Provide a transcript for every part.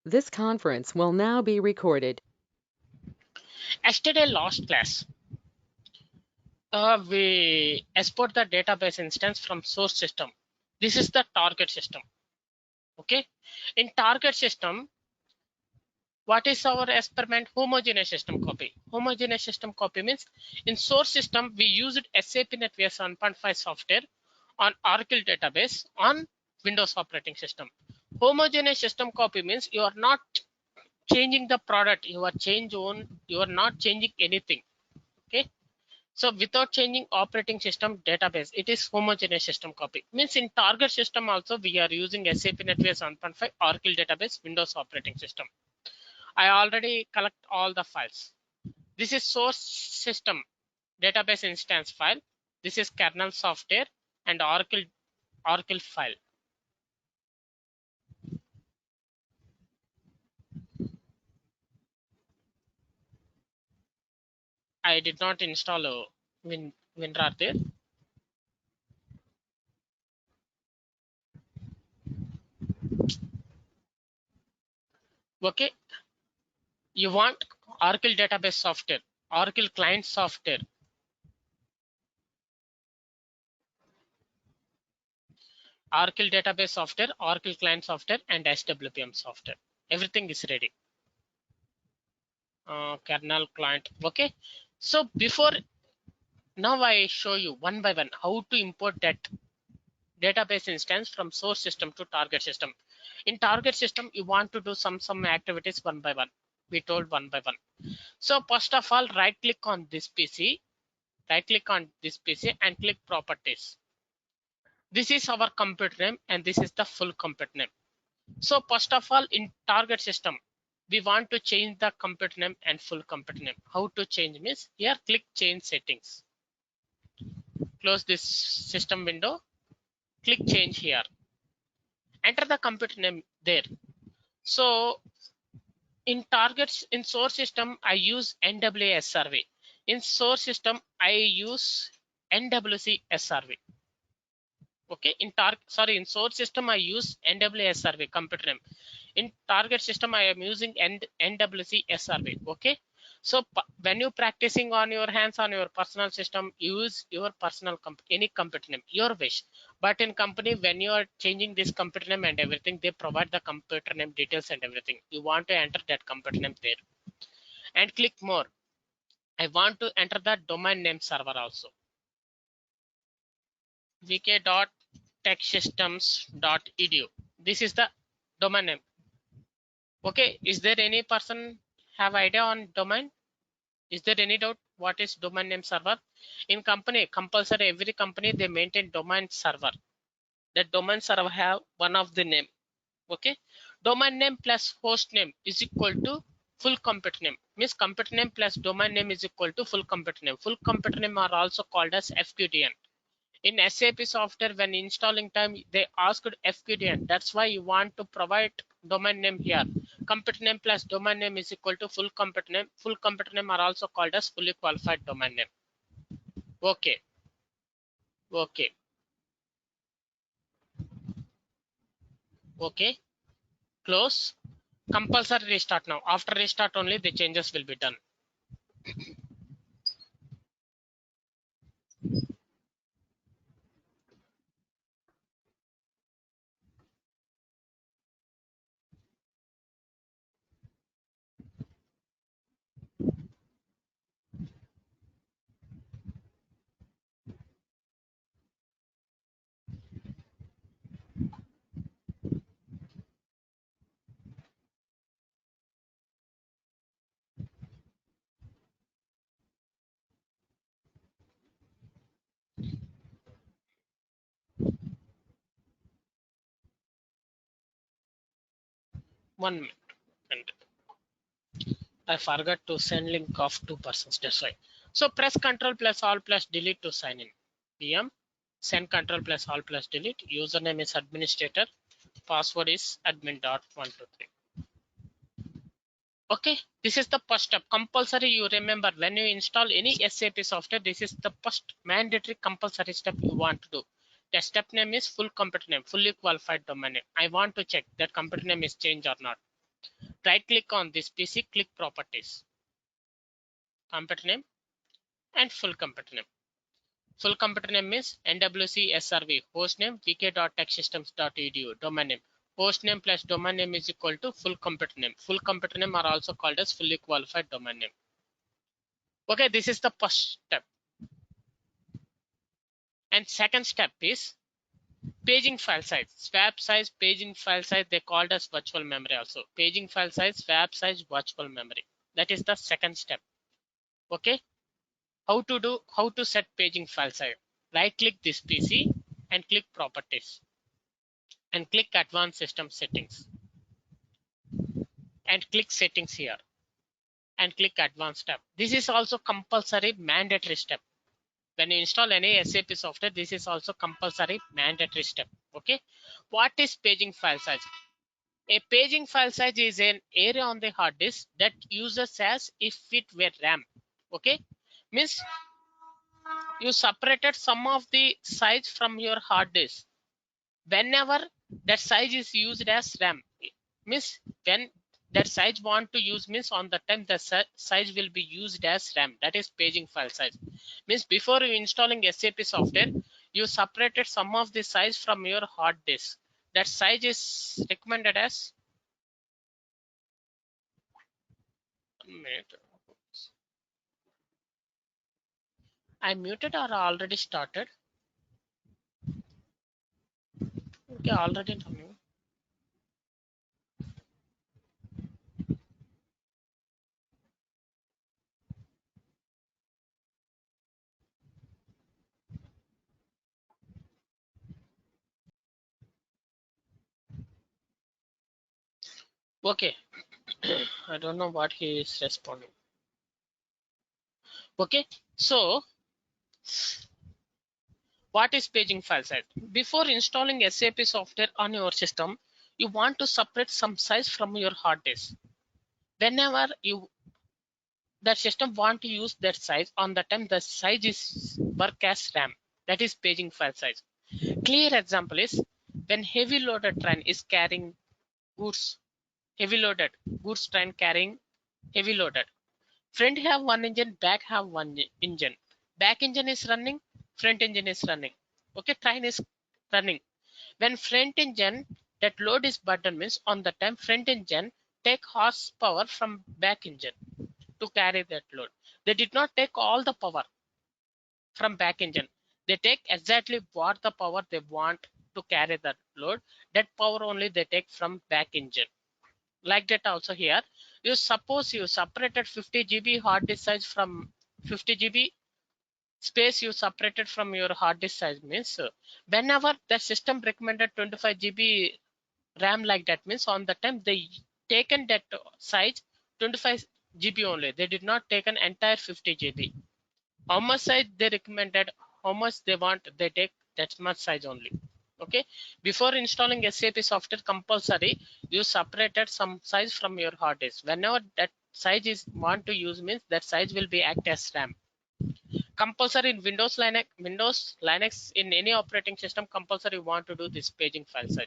This conference will now be recorded. Yesterday last class, we export the database instance from source system. This is the target system. Okay, in target system, what is our experiment? Homogeneous system copy. Homogeneous system copy means in source system we used SAP NetWare 7.5 software on Oracle database on Windows operating system. Homogeneous system copy means you are not changing the product, you are not changing anything. Okay, so without changing operating system database, it is homogeneous system copy. Means in target system also we are using SAP NetWare 7.5 Oracle database Windows operating system. I already collect all the files. This is source system database instance file. This is kernel software and Oracle file. I did not install a WinRAR there. Okay, you want Oracle database software, Oracle client software, Oracle database software, Oracle client software, and SWPM software. Everything is ready. Kernel client. Okay. So before now, I show you one by one how to import that database instance from source system to target system. In target system, you want to do some activities one by one. We told one by one. So first of all, right click on this PC, and click properties. This is our computer name and this is the full computer name. So first of all, in target system, we want to change the computer name and full computer name. How to change means here click change settings. Close this system window, click change here. Enter the computer name there. So in targets in source system, I use NWA SRV. In source system, I use NWC SRV. Okay, in source system I use NWA SRV computer name. In target system I am using NWC SRV. Okay, so when you practicing on your hands on your personal system, use your personal any computer name, your wish. But in company, when you are changing this computer name and everything, they provide the computer name details and everything. You want to enter that computer name there and click more. I want to enter the domain name server also. vk.techsystems.edu. This is the domain name. Okay, is there any person have idea on domain? Is there any doubt what is domain name server? In company, compulsory every company they maintain domain server. That domain server have one of the name. Okay, domain name plus host name is equal to full computer name. Means computer name plus domain name is equal to full computer name. Full computer name are also called as FQDN. In SAP software, when installing time, they asked FQDN. That's why you want to provide domain name here. Computer name plus domain name is equal to full computer name. Full computer name are also called as fully qualified domain name. Okay. Okay. Okay. Close. Compulsory restart now. After restart only the changes will be done. 1 minute. And I forgot to send link of 2 persons. That's why. So press Control plus Alt plus Delete to sign in. PM. Send Control plus Alt plus Delete. Username is administrator. Password is admin.123. Okay, this is the first step. Compulsory, you remember when you install any SAP software, this is the first mandatory compulsory step you want to do. The step name is full computer name, fully qualified domain name. I want to check that computer name is changed or not. right click on this PC, click properties, computer name and full computer name. Full computer name is NWC SRV, hostname vk.techsystems.edu, domain name. Hostname plus domain name is equal to full computer name. Full computer name are also called as fully qualified domain name. Okay, this is the first step. And second step is paging file size, swap size, paging file size, they called as virtual memory also. Paging file size, swap size, virtual memory. That is the second step. Okay, how to set paging file size? Right click this PC and click properties and click advanced system settings and click settings here and click advanced tab. This is also compulsory mandatory step. When you install any SAP software, this is also compulsory mandatory step. Okay, what is paging file size? A paging file size is an area on the hard disk that uses as if it were RAM. Okay, means you separated some of the size from your hard disk. Whenever that size is used as RAM, means when that size want to use, means on the time the size will be used as RAM. That is paging file size. Means before you installing SAP software, you separated some of the size from your hard disk. That size is recommended as I muted or already started? Okay, already coming. Okay, I don't know what he is responding. Okay, so what is paging file size? Before installing SAP software on your system, you want to separate some size from your hard disk. Whenever you that system want to use that size, on the time the size is work as RAM. That is paging file size. Clear example is when heavy loaded train is carrying goods, heavy loaded goods train carrying heavy loaded. Front have one engine, back have one engine. Back engine is running, front engine is running. Okay, train is running. When front engine, that load is button means on the time front engine take horsepower from back engine to carry that load. They did not take all the power from back engine. They take exactly what the power they want to carry that load. That power only they take from back engine. Like that also here, you suppose you separated 50 GB hard disk size from 50 GB space you separated from your hard disk size means whenever the system recommended 25 GB RAM, like that means on the time they taken that size 25 GB only. They did not take an entire 50 GB. How much size they recommended, how much they want, they take that much size only. Okay, before installing SAP software, compulsory you separated some size from your hard disk. Whenever that size is want to use means that size will be act as RAM. Compulsory in Windows, Linux, in any operating system, compulsory you want to do this paging file size.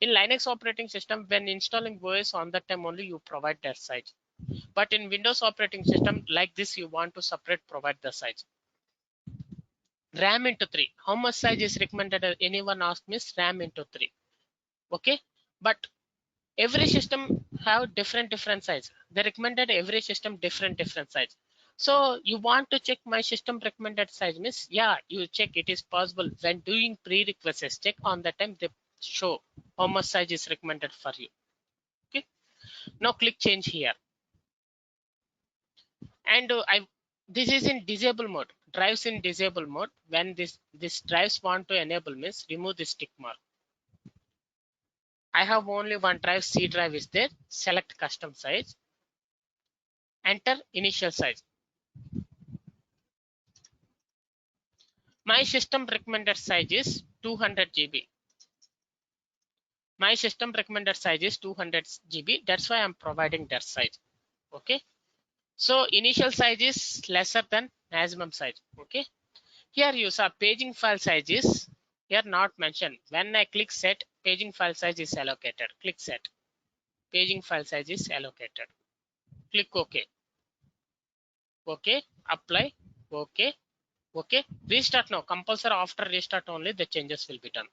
In Linux operating system, when installing OS, on that time only you provide that size. But in Windows operating system like this, you want to separate provide the size. RAM into 3. How much size is recommended? Anyone asked me, RAM into 3. Okay, but every system have different size. They recommended every system different size. So you want to check my system recommended size means, yeah, you check it is possible. When doing prerequisites check, on the time they show how much size is recommended for you. Okay, now click change here. And this is in disable mode, drives in disable mode. When this drives want to enable means remove this tick mark. I have only one drive, C drive is there. Select custom size, enter initial size. My system recommended size is 200 GB. My system recommended size is 200 GB. That's why I'm providing that size. Okay, so initial size is lesser than maximum size. Okay, here you saw paging file size is here not mentioned. When I click set, paging file size is allocated. Click set. paging file size is allocated. Click OK. OK, apply, OK, OK. Restart now. Compulsory after restart only the changes will be done.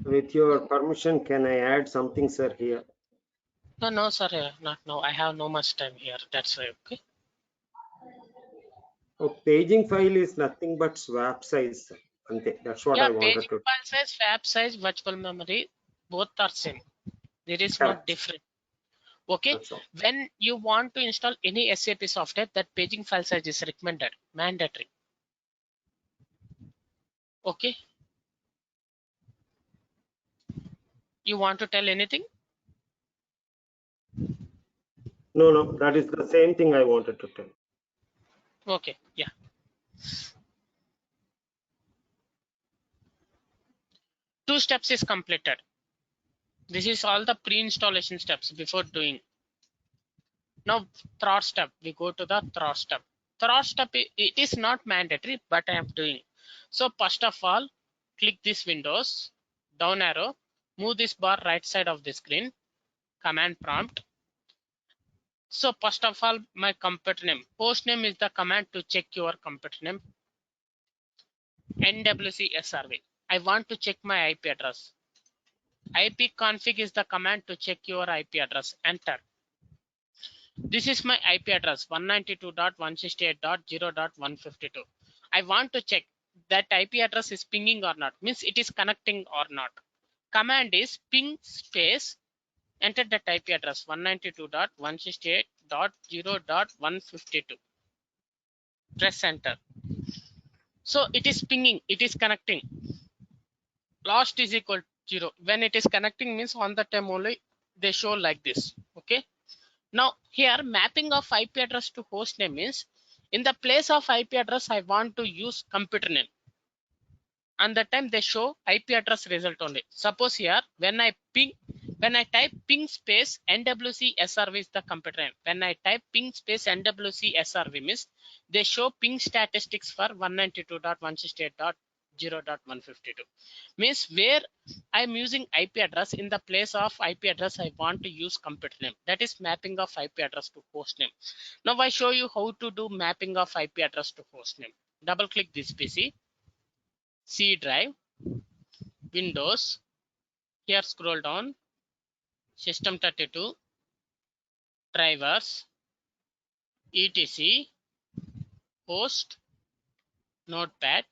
With your permission, can I add something, sir, here? No, sir, not now. I have no much time here. That's why. Okay. A paging file is nothing but swap size, sir. That's what I wanted Paging to. file size, swap size, virtual memory, both are same. There is no Correct. difference. Okay. That's all. When you want to install any SAP software, that paging file size is recommended, mandatory. Okay. You want to tell anything? No, that is the same thing I wanted to tell. Okay. Yeah. Two steps is completed. This is all the pre-installation steps before doing. Now, third step, we go to the third step. Third step, it is not mandatory, but I am doing. So first of all, click this Windows, down arrow, move this bar right side of the screen, command prompt. So first of all, my computer name, host name is the command to check your computer name. NWC SRV. I want to check my IP address. ipconfig is the command to check your IP address. Enter. This is my IP address 192.168.0.152. I want to check that IP address is pinging or not, means it is connecting or not. Command is ping space, enter that IP address 192.168.0.152. Press enter. So it is pinging, it is connecting. Last is equal to 0. When it is connecting means on the time only they show like this. Okay. Now here mapping of IP address to host name means in the place of IP address I want to use computer name. And that time they show IP address result only. Suppose here when I type ping space NWC SRV is the computer name. When I type ping space NWC SRV means they show ping statistics for 192.168.0.152. Means where I'm using IP address in the place of IP address I want to use computer name. That is mapping of IP address to host name. Now I show you how to do mapping of IP address to host name. Double click this PC, C drive, Windows, here scroll down, System32, drivers, etc, host, notepad.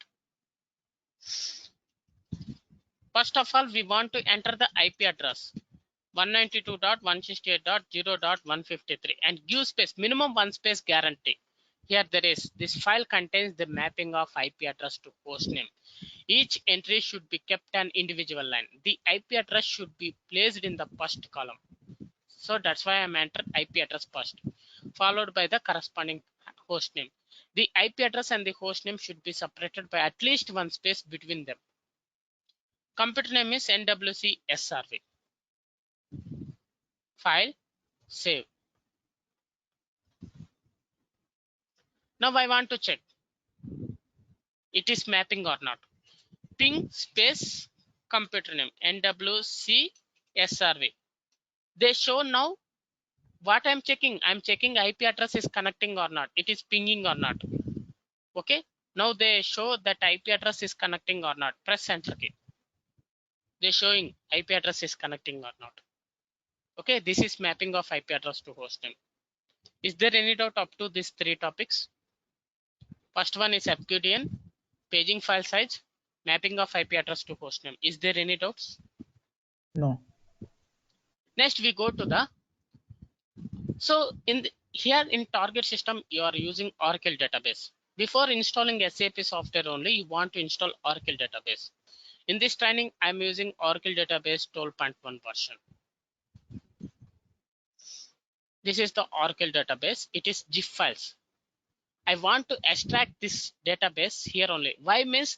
First of all, we want to enter the IP address 192.168.0.153 and give space, minimum one space guarantee. Here there is, this file contains the mapping of IP address to host name. Each entry should be kept an individual line. The IP address should be placed in the first column. So that's why I'm entered IP address first, followed by the corresponding host name. The IP address and the host name should be separated by at least one space between them. Computer name is NWC SRV. File, save. Now I want to check it is mapping or not. Ping space computer name NWC SRV. They show now what I'm checking. I'm checking IP address is connecting or not. It is pinging or not. Okay. Now they show that IP address is connecting or not. Press enter key. They're showing IP address is connecting or not. Okay. This is mapping of IP address to host name. Is there any doubt up to these three topics? First one is FQDN, paging file size, mapping of IP address to host name. Is there any doubts? No. Next we go to the, so here in target system you are using Oracle database. Before installing SAP software only, you want to install Oracle database. In this training I'm using Oracle database 12.1 version. This is the Oracle database. It is GIF files. I want to extract this database here only. Why means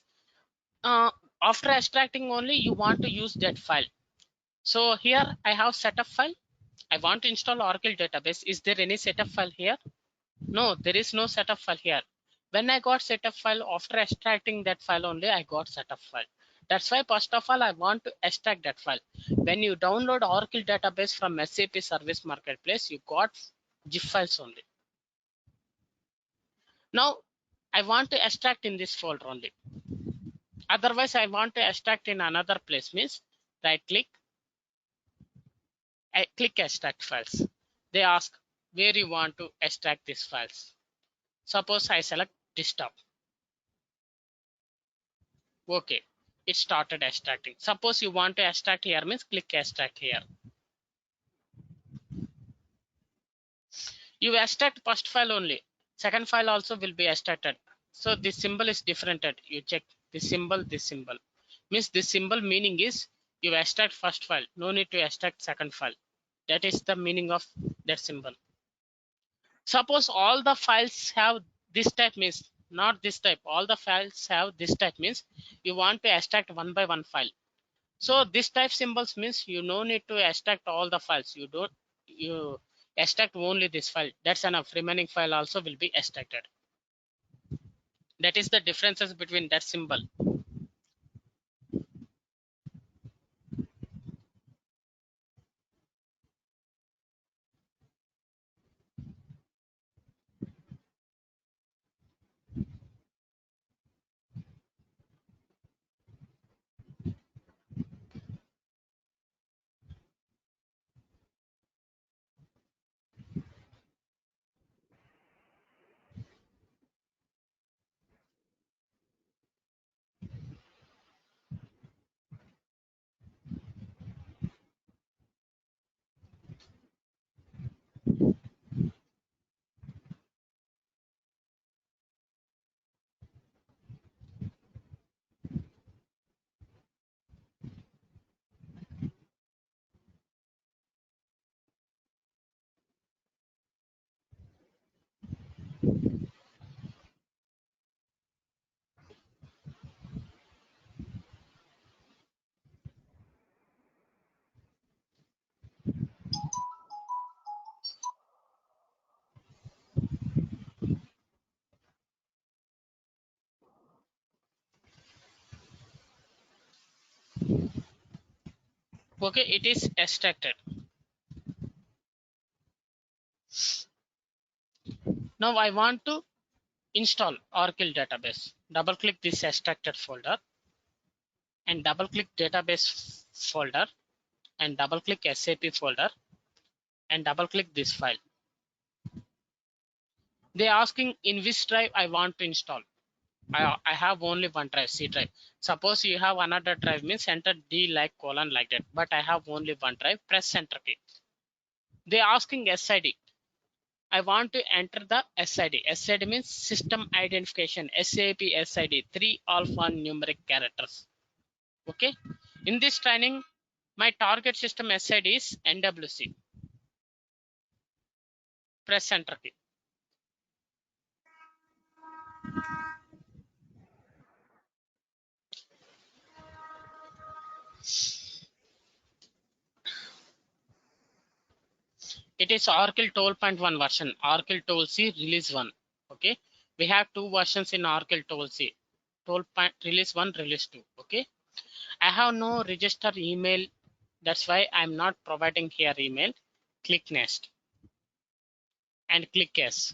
after extracting only you want to use that file. So here I have setup file. I want to install Oracle database. Is there any setup file here? No, there is no setup file here. When I got setup file, after extracting that file only, I got setup file. That's why first of all, I want to extract that file. When you download Oracle database from SAP Service Marketplace, you got GIF files only. Now, I want to extract in this folder only. Otherwise, I want to extract in another place, means right click, I click extract files. They ask where you want to extract these files. Suppose I select desktop. Okay, it started extracting. Suppose you want to extract here, means click extract here. You extract first file only. Second file also will be extracted. So this symbol is different. You check this symbol, means this symbol meaning is you extract first file. No need to extract second file. That is the meaning of that symbol. Suppose all the files have this type, means not this type. All the files have this type, means you want to extract one by one file. So this type symbols means you no need to extract all the files. You extract only this file. That's enough. Remaining file also will be extracted. That is the differences between that symbol. Okay, it is extracted. Now I want to install Oracle database. Double click this extracted folder and double click database folder and double click SAP folder and double click this file. They asking in which drive I want to install. I have only one drive, C drive. Suppose you have another drive, means enter D like colon like that. But I have only one drive, press enter key. They asking SID. I want to enter the SID. SID means system identification, SAP SID, 3 alphanumeric characters. Okay. In this training, my target system SID is NWC. Press enter key. It is Oracle 12.1 version, Oracle 12c release 1. Okay, we have two versions in Oracle 12c, 12. Release 1, release 2. Okay, I have no register email, that's why I'm not providing here email. Click next and click yes.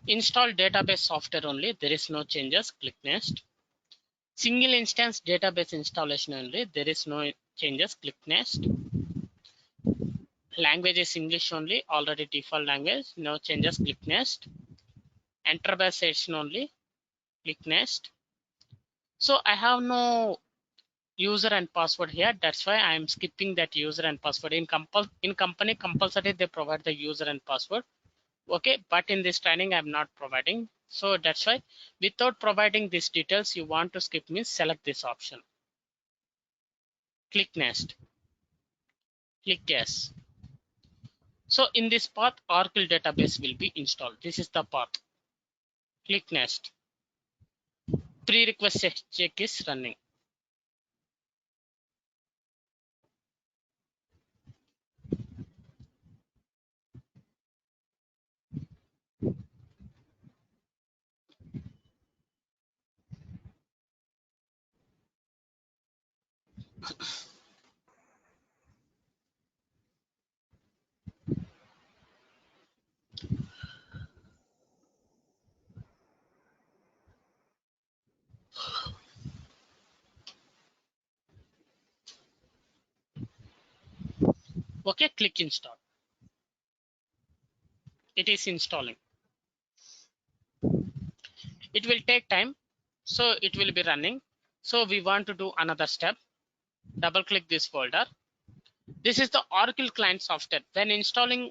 Install database software only, there is no changes. Click next. Single instance database installation only, there is no changes. Click next. Language is English only, already default language, no changes. Click next. Enter by session only, click next. So I have no user and password here, that's why I am skipping that user and password. In company compulsory they provide the user and password. Okay, but in this training I'm not providing, so that's why without providing these details you want to skip, means select this option. Click next. Click yes. So in this path Oracle database will be installed. This is the path. Click next. Prerequisite check is running. Okay, click install. It is installing. It will take time, so it will be running. So we want to do another step. Double click this folder. This is the Oracle client software. When installing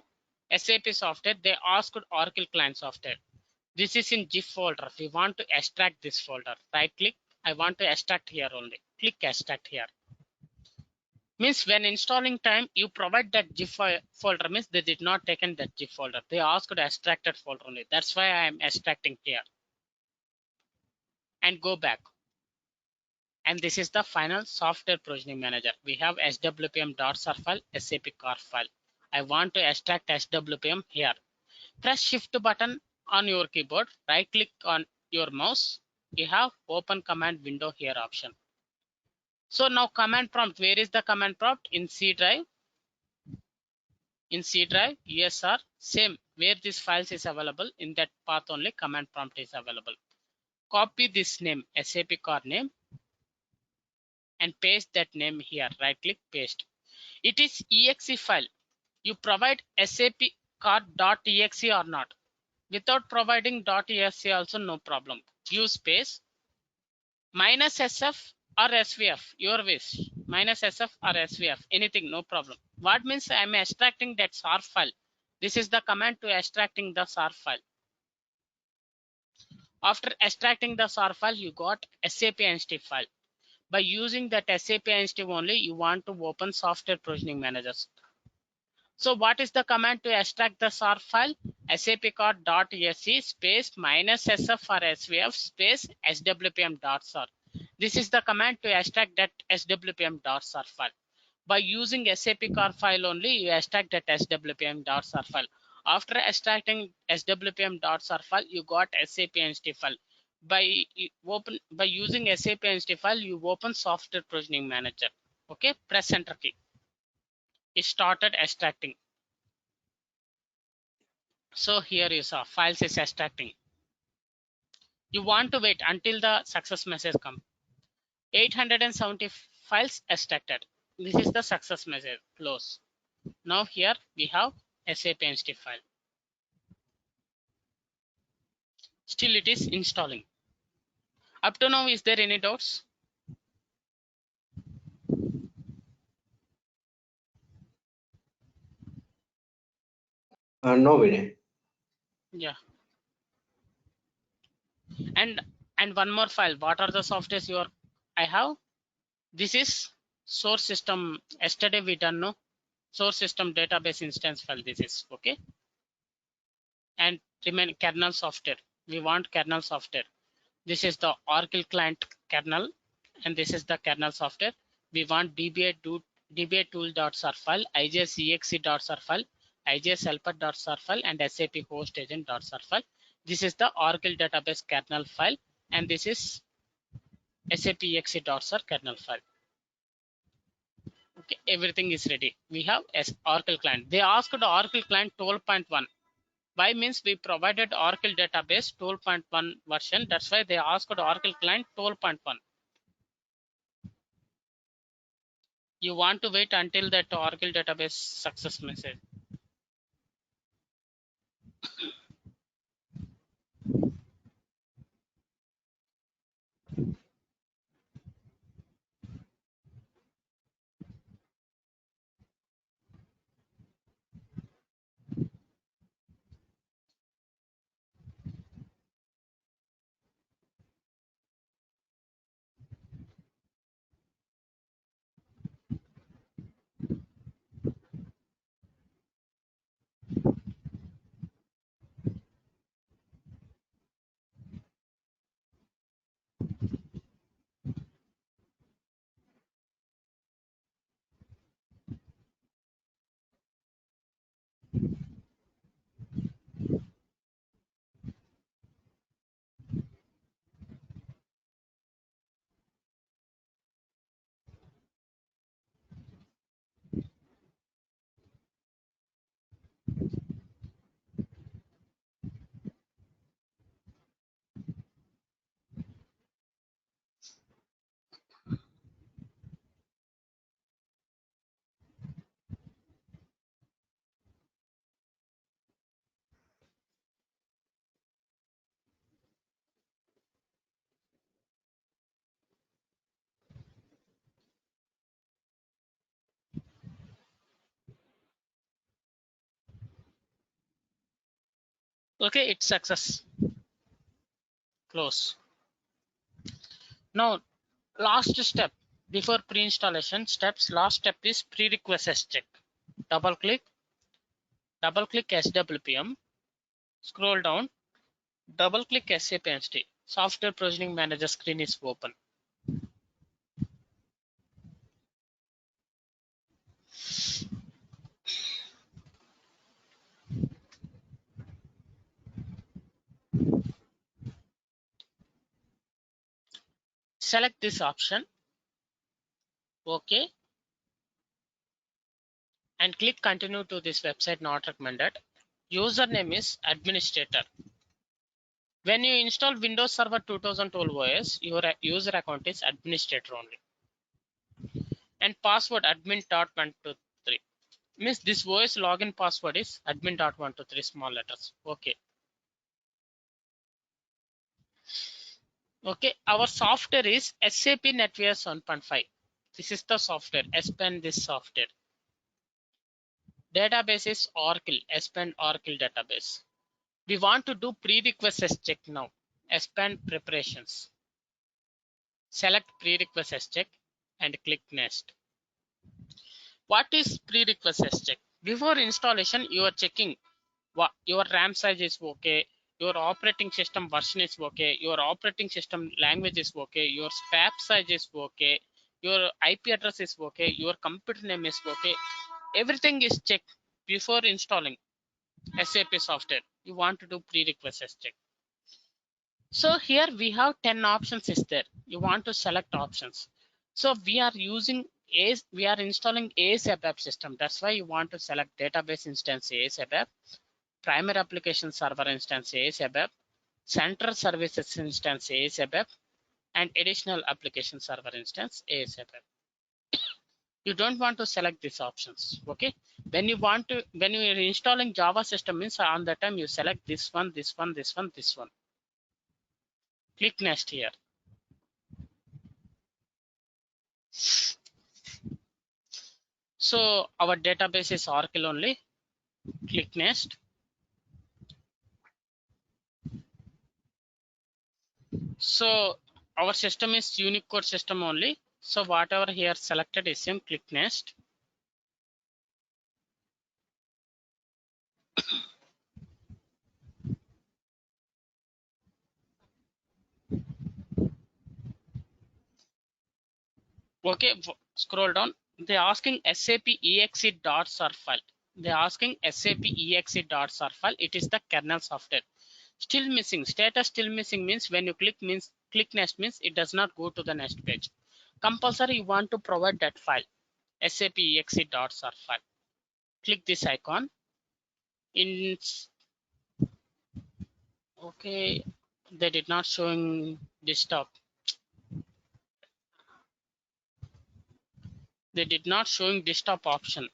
SAP software, they asked Oracle client software. This is in GIF folder. We want to extract this folder. Right click. I want to extract here only. Click extract here. Means when installing time, you provide that GIF folder. Means they did not taken that GIF folder. They asked extracted folder only. That's why I am extracting here. And go back. And this is the final software provisioning manager. We have swpm.sar file, SAP car file. I want to extract swpm here. Press shift button on your keyboard, right click on your mouse. You have open command window here option. So now command prompt, where is the command prompt? In C drive. In C drive, USR, same where this files is available, in that path only command prompt is available. Copy this name, SAP car name, and paste that name here. Right click, paste. It is exe file. You provide SAP card.exe or not. Without providing .exe also no problem. Use space minus SF or SVF, your wish. Minus SF or SVF, anything, no problem. What means I am extracting that SAR file. This is the command to extracting the SAR file. After extracting the SAR file, you got SAP Entity file. By using that SAP Entity only, you want to open software provisioning managers. So what is the command to extract the SAR file? sapcard.exe space minus SF or SVF space swpm.sar. This is the command to extract that swpm.sar file. By using SAP car file only, you extract that swpm.sar file. After extracting swpm.sar file, you got SAP Entity file. By using SAP Entity file, you open software provisioning manager. Okay, press enter key. It started extracting. So here you saw files is extracting. You want to wait until the success message comes. 870 files extracted. This is the success message. Close. Now here we have SAP Entity file. Still it is installing. Up to now, is there any doubts? No, Vinay. Yeah. And one more file. What are the softwares you are? I have. This is source system. Yesterday we done no source system database instance file. This is okay. And remain kernel software. We want kernel software. This is the Oracle client kernel, and this is the kernel software. We want DBA tool.sar file, IJSEXE.sar file, IJShelper.sar file, and SAP host agent.sar file. This is the Oracle database kernel file, and this is SAP exe.sar kernel file. Okay, everything is ready. We have Oracle client. They asked the Oracle client 12.1. Why means we provided Oracle database 12.1 version. That's why they asked Oracle client 12.1. You want to wait until that Oracle database success message. Okay, it's success. Close. Now, last step before pre-installation steps. Last step is prerequisites check. Double click SWPM. Scroll down. Double click SAP Entity. Software Provisioning Manager screen is open. Select this option. OK. And click continue to this website not recommended. Username is administrator. When you install Windows Server 2012 OS, your user account is administrator only. And password admin.123. Means this OS login password is admin.123 small letters. Okay. Okay, our software is SAP NetWeaves 1.5. This is the software. SPEN this software. Database is Oracle. SPEN Oracle database. We want to do prerequisites check now. SPEN preparations. Select prerequisites check and click next. What is prerequisites check? Before installation, you are checking what your RAM size is okay, your operating system version is okay, your operating system language is okay, your swap size is okay, your IP address is okay, your computer name is okay. Everything is checked before installing SAP software. You want to do prerequisites check. So here we have 10 options is there. You want to select options. So we are installing ASAP system. That's why you want to select database instance ASAP, primary application server instance ASAP, central services instance ASAP, and additional application server instance ASAP. You don't want to select these options. Okay. When you are installing Java system means on that time you select this one, this one, this one, this one. Click next here. So our database is Oracle only. Click next. So our system is Unicode system only. So whatever here selected is same. Click next. Okay, scroll down. They're asking SAP exe.sar file. They're asking SAP exe.sar file. It is the kernel software. Still missing. Status still missing means when you click next means it does not go to the next page. Compulsory you want to provide that file. SAP exe.sar file. Click this icon. Okay, they did not showing desktop. They did not showing desktop option.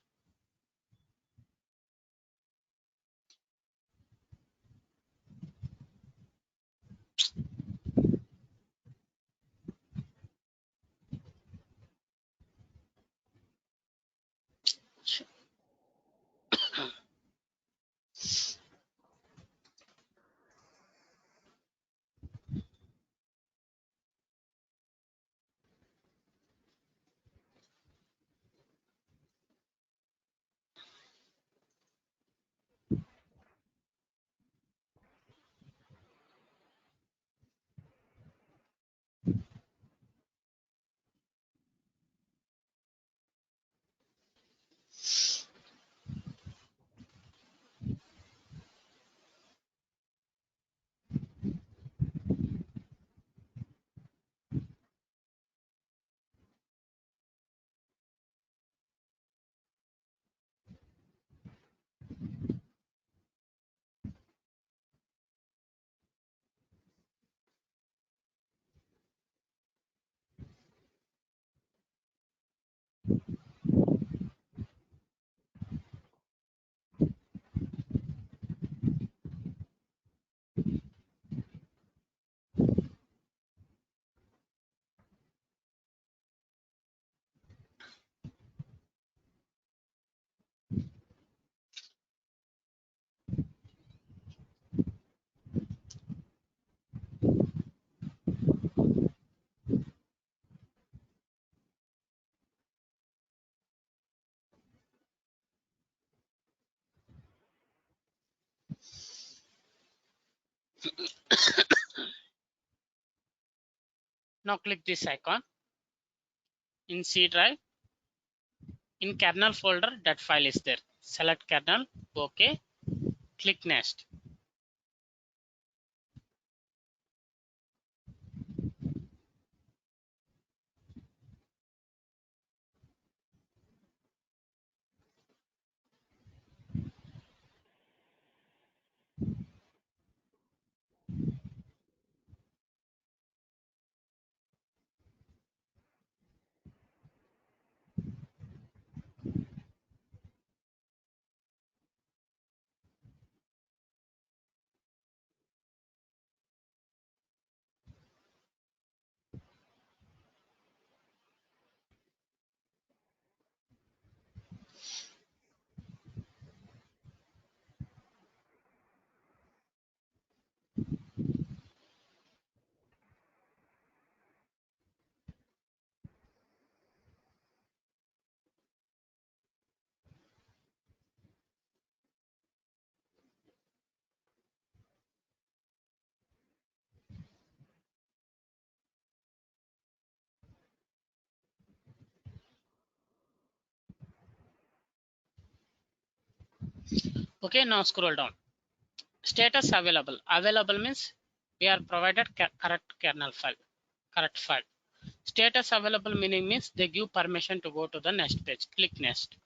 Now click this icon. In C drive, in kernel folder, that file is there. Select kernel, OK, click next. Okay, now scroll down. Status available. Available means we are provided correct kernel file, correct file. Status available meaning means they give permission to go to the next page. Click next.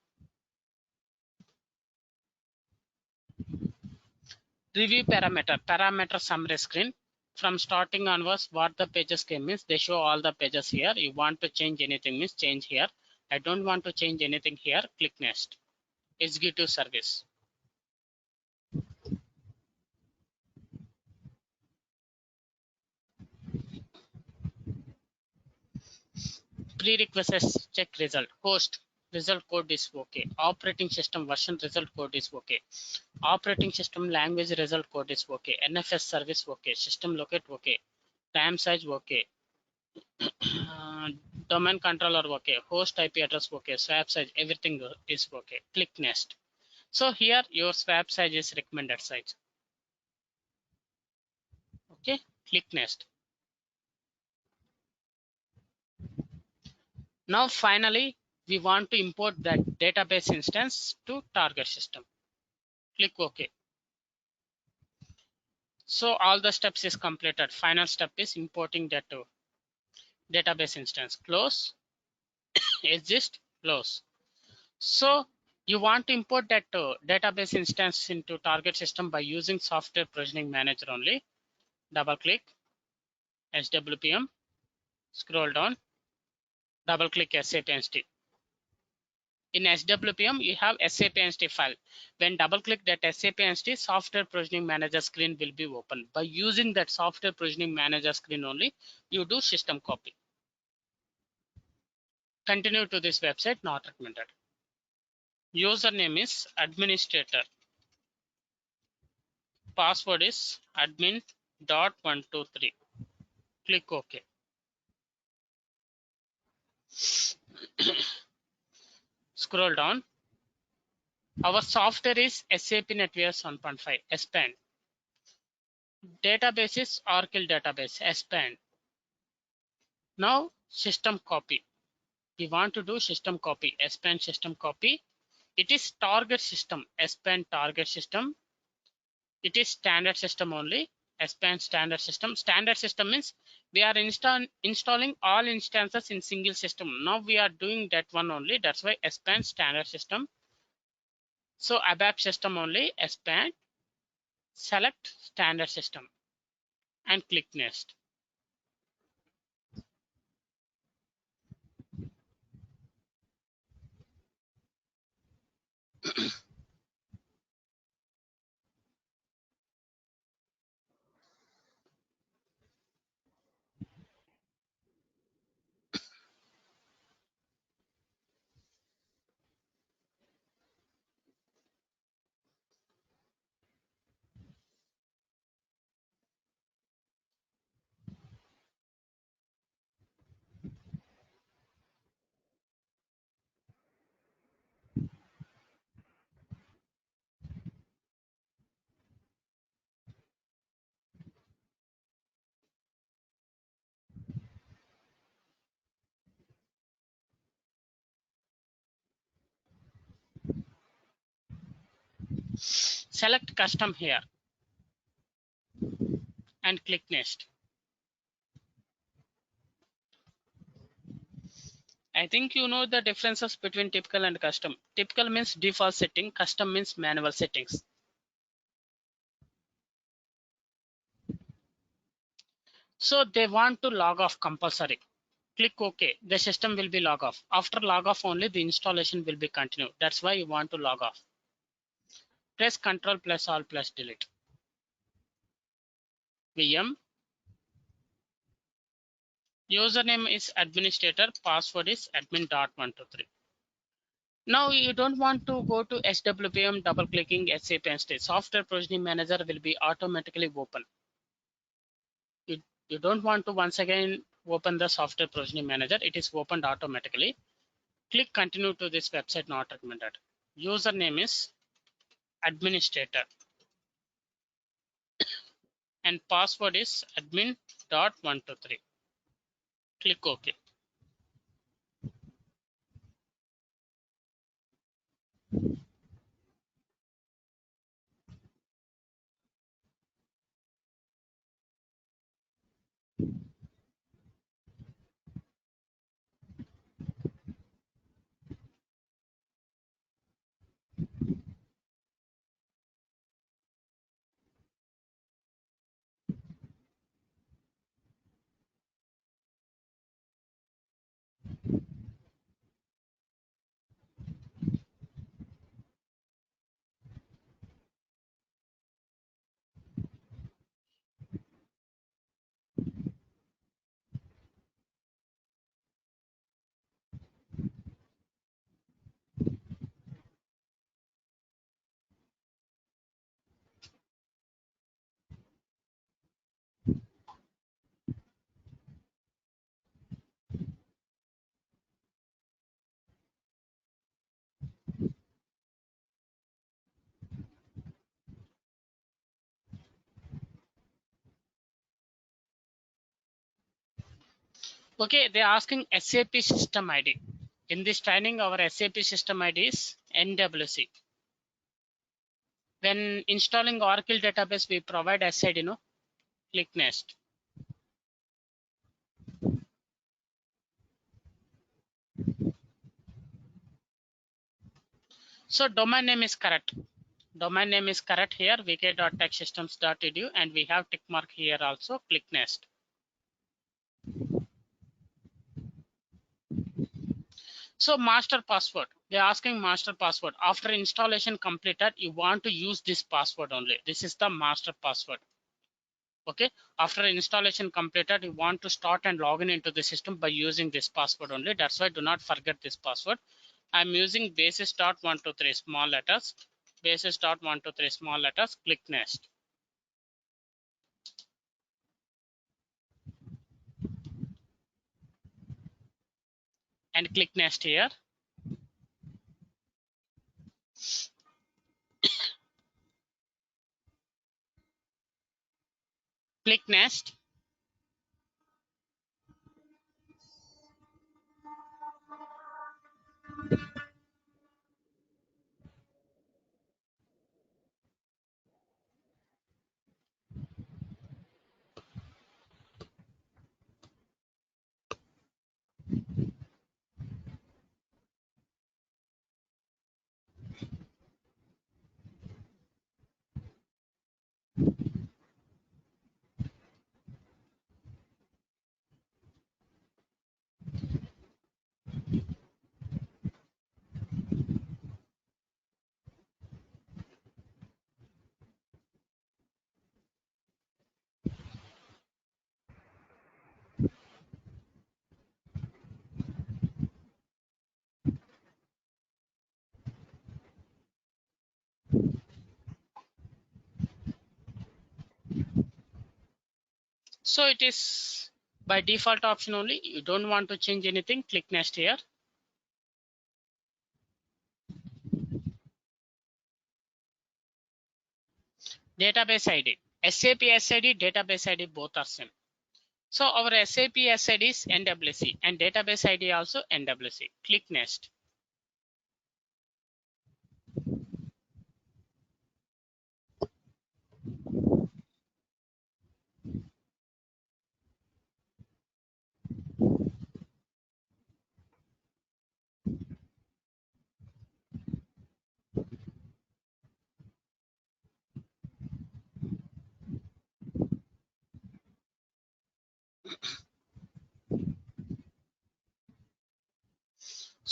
Review parameter. Parameter summary screen. From starting onwards, what the pages came means they show all the pages here. You want to change anything means change here. I don't want to change anything here. Click next. Executive service. Prerequisites check result. Host result code is okay. Operating system version result code is okay. Operating system language result code is okay. NFS service okay. System locate okay. RAM size okay. Domain controller okay. Host IP address okay. Swap size everything is okay. Click next. So here your swap size is recommended size. Okay. Click next. Now finally we want to import that database instance to target system. Click OK. So all the steps is completed. Final step is importing that database instance. Close, exist, close. So you want to import that database instance into target system by using software provisioning manager only. Double click, SWPM, scroll down, double click SAP entity. In SWPM, you have SAP entity file. When double click that SAP entity, software provisioning manager screen will be open. By using that software provisioning manager screen only, you do system copy. Continue to this website, not recommended. Username is administrator. Password is admin.123. Click OK. Scroll down. Our software is SAP NetWeaver 1.5 SPAN. Database is Oracle database SPAN. Now system copy. We want to do system copy. SPAN system copy. It is target system. SPAN target system. It is standard system only. SPAN standard system. Standard system means we are installing all instances in single system. Now we are doing that one only. That's why SPAN standard system. So ABAP system only. SPAN. Select standard system and click next. Select custom here and click next. I think you know the differences between typical and custom. Typical means default setting, custom means manual settings. So they want to log off compulsory. Click OK. The system will be log off. After log off only the installation will be continued. That's why you want to log off. Press Ctrl plus Alt plus Delete. VM. Username is administrator. Password is admin.123. Now you don't want to go to SWPM, double clicking SAP Instead. Software Provisioning Manager will be automatically open. You don't want to once again open the Software Provisioning Manager. It is opened automatically. Click continue to this website not recommended. Username is administrator and password is admin.123. Click OK. Okay, they're asking SAP system ID. In this training, our SAP system ID is NWC. When installing Oracle database, we provide SID, no? Click next. So domain name is correct. Domain name is correct here, vk.techsystems.edu, and we have tick mark here also. Click next. So master password, they're asking master password. After installation completed, you want to use this password only. This is the master password. Okay, after installation completed, you want to start and log into the system by using this password only. That's why do not forget this password. I'm using basis.123 small letters. Basis.123 small letters. Click next. And click next here. Click next. So it is by default option only. You don't want to change anything. Click next here. Database ID. SAP SID, database ID both are same. So our SAP SID is NWC and database ID also NWC. Click next.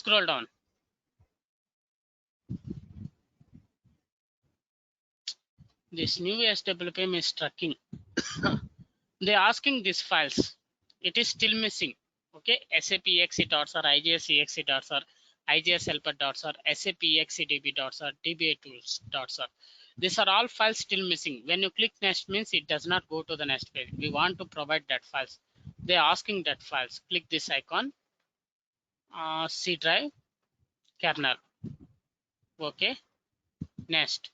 Scroll down. This new SWPM is tracking. They're asking these files. It is still missing. Okay, SAP exe dots or IGS exe dots or IGS helper dots or SAP exedb dots or DBA tools dots or these are all files still missing. When you click next means it does not go to the next page. We want to provide that files. They're asking that files. Click this icon. C drive kernel. Okay, next.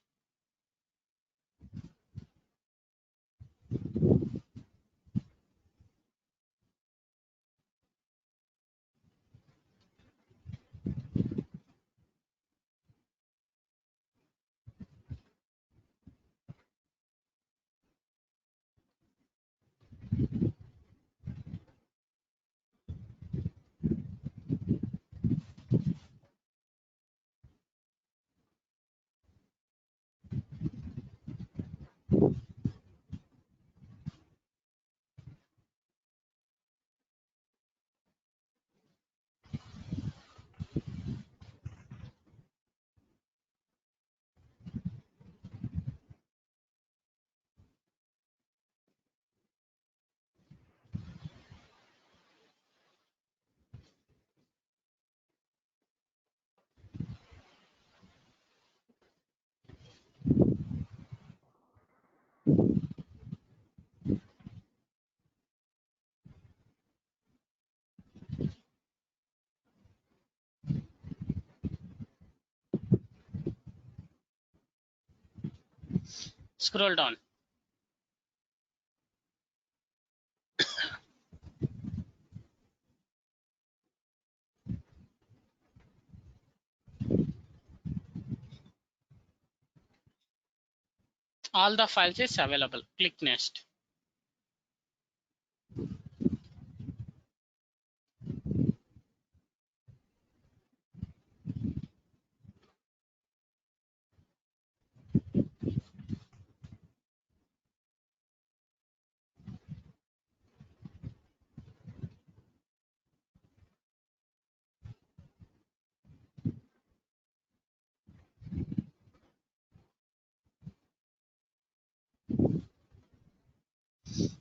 Scroll down. All the files is available. Click next.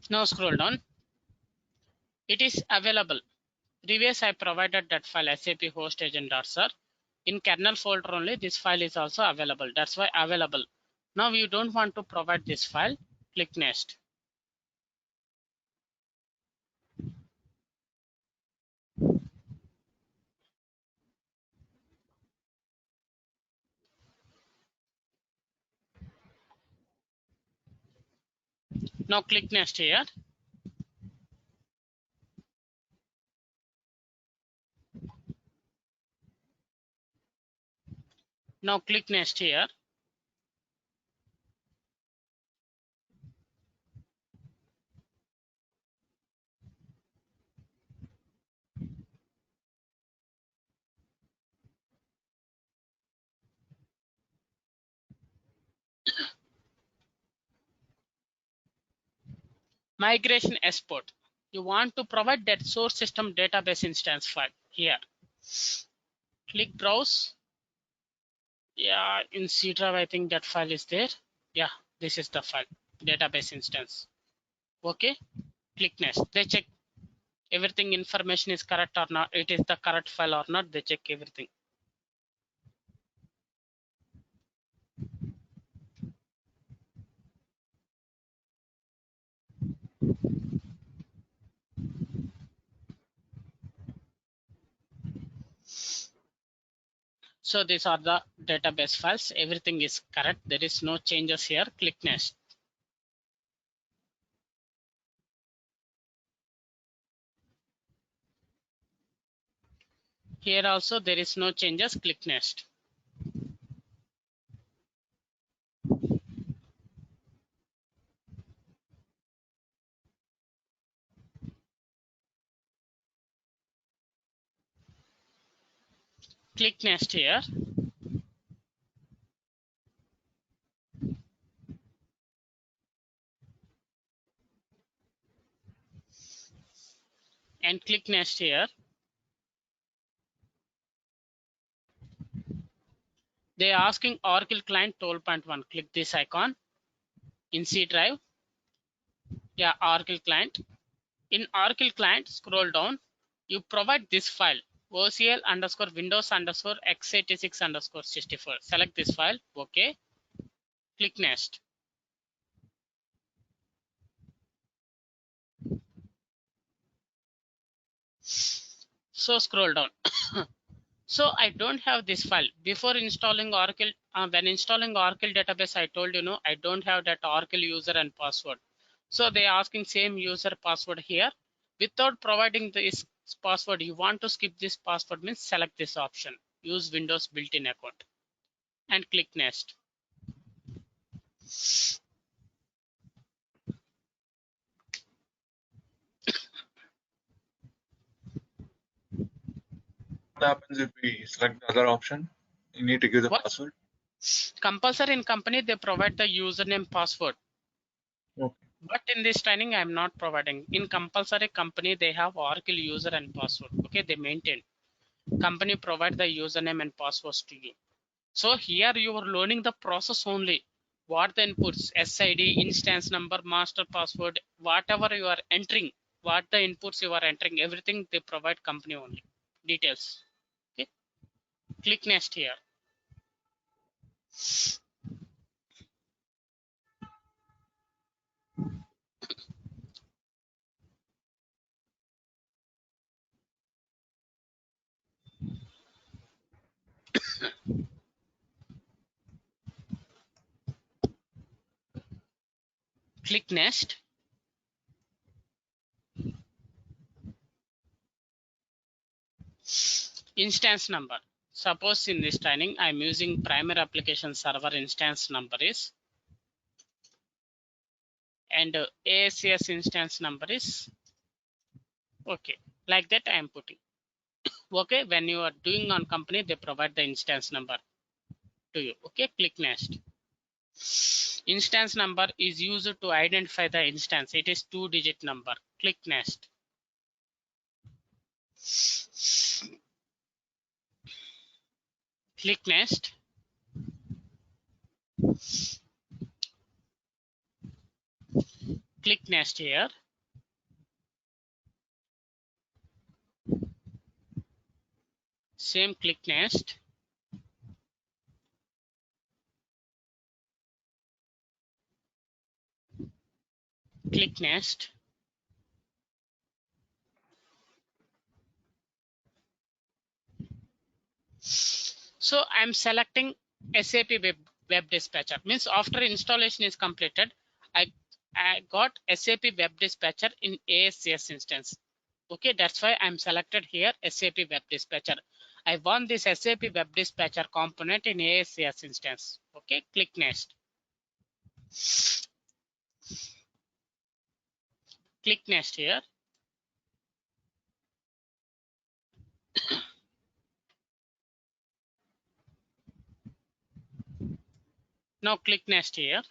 Now scroll down. It is available. Previous I provided that file SAP host agent.sir. In kernel folder only this file is also available. That's why available. Now you don't want to provide this file. Click next. Now click next here. Now click next here. Migration export. You want to provide that source system database instance file here. Click browse. Yeah, in C drive I think that file is there. Yeah, this is the file, database instance. Okay, click next. They check everything information is correct or not, it is the correct file or not, they check everything. So these are the database files, everything is correct, there is no changes here. Click next. Here also there is no changes. Click next. Click next here. And click next here. They are asking Oracle client 12.1. Click this icon in C drive. Yeah, Oracle client. In Oracle client, scroll down. You provide this file, OCL underscore Windows underscore x86 underscore 64. Select this file. Okay. Click next. So scroll down. So I don't have this file. Before installing Oracle, when installing Oracle database, I told you, I don't have that Oracle user and password. So they are asking same user password here. Without providing this password, you want to skip this password means select this option. Use Windows built-in account and click next. What happens if we select the other option? You need to give the What? password. Compulsory in company, they provide the username password. Okay. But in this training, I'm not providing. In compulsory company, they have Oracle user and password. Okay, they maintain. Company provide the username and passwords to you. So here you are learning the process only. What the inputs, SID, instance number, master password, whatever you are entering, what the inputs you are entering, everything they provide company only. Details. Okay. Click next here. Click next. Instance number. Suppose in this training, I'm using primary application server instance number is, and ASCS instance number is, okay, like that I am putting. Okay, when you are doing on company, they provide the instance number to you. Okay, click next. Instance number is used to identify the instance. It is 2-digit number. Click next. Click next. Click next here. Same, click next. Click next. So I'm selecting SAP Web Dispatcher. Means after installation is completed, I got SAP Web Dispatcher in ASCS instance. Okay, that's why I'm selected here SAP Web Dispatcher. I want this SAP Web Dispatcher component in ASCS instance. Okay, click next. Click next here. Now click next here.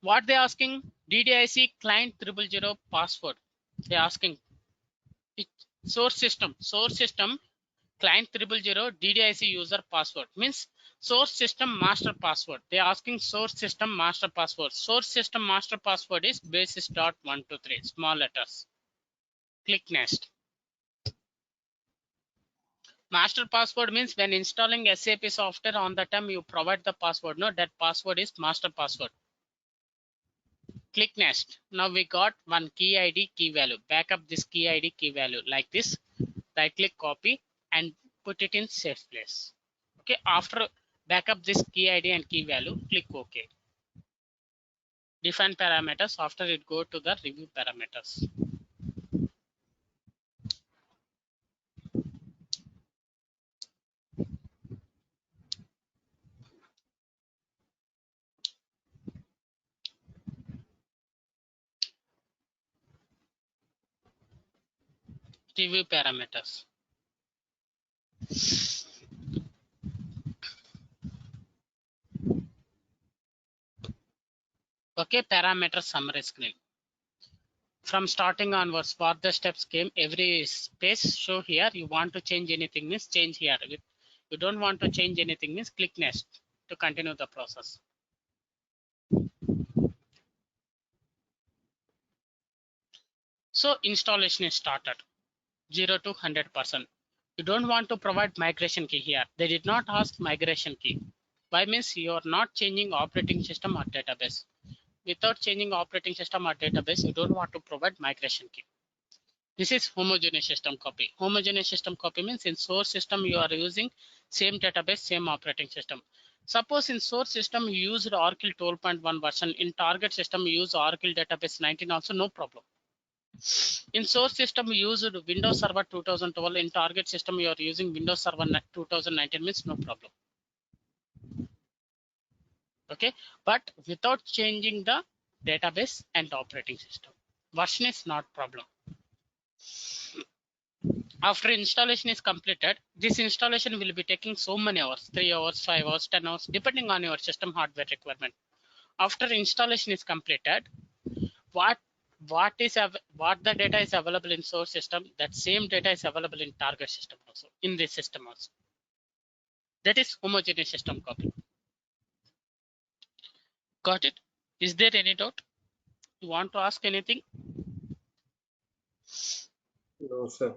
What they asking? DDIC client 000 password. They asking source system client 000 DDIC user password means source system master password. They are asking source system master password. Source system master password is basis.123 small letters. Click next. Master password means when installing SAP software on the time you provide the password. No, that password is master password. Click next. Now we got one key ID key value. Backup this key ID key value like this. Right click copy and put it in safe place. Okay, after backup this key ID and key value, click OK. Define parameters. After it, go to the review parameters. Review parameters. Okay, parameter summary screen. From starting onwards, what the steps came, every space show here. You want to change anything means change here. You don't want to change anything means click next to continue the process. So installation is started, 0 to 100%. You don't want to provide migration key here. They did not ask migration key. Why means you are not changing operating system or database. Without changing operating system or database, you don't want to provide migration key. This is homogeneous system copy. Homogeneous system copy means in source system you are using same database, same operating system. Suppose in source system you used Oracle 12.1 version, in target system you use Oracle database 19 also, no problem. In source system you used Windows Server 2012, in target system you are using Windows Server 2019 means no problem. Okay, but without changing the database and operating system. Version is not problem. After installation is completed, this installation will be taking so many hours, 3 hours, 5 hours, 10 hours, depending on your system hardware requirement. After installation is completed, what the data is available in source system, that same data is available in target system also, in this system also. That is homogeneous system copy. Got it? Is there any doubt? You want to ask anything? No, sir.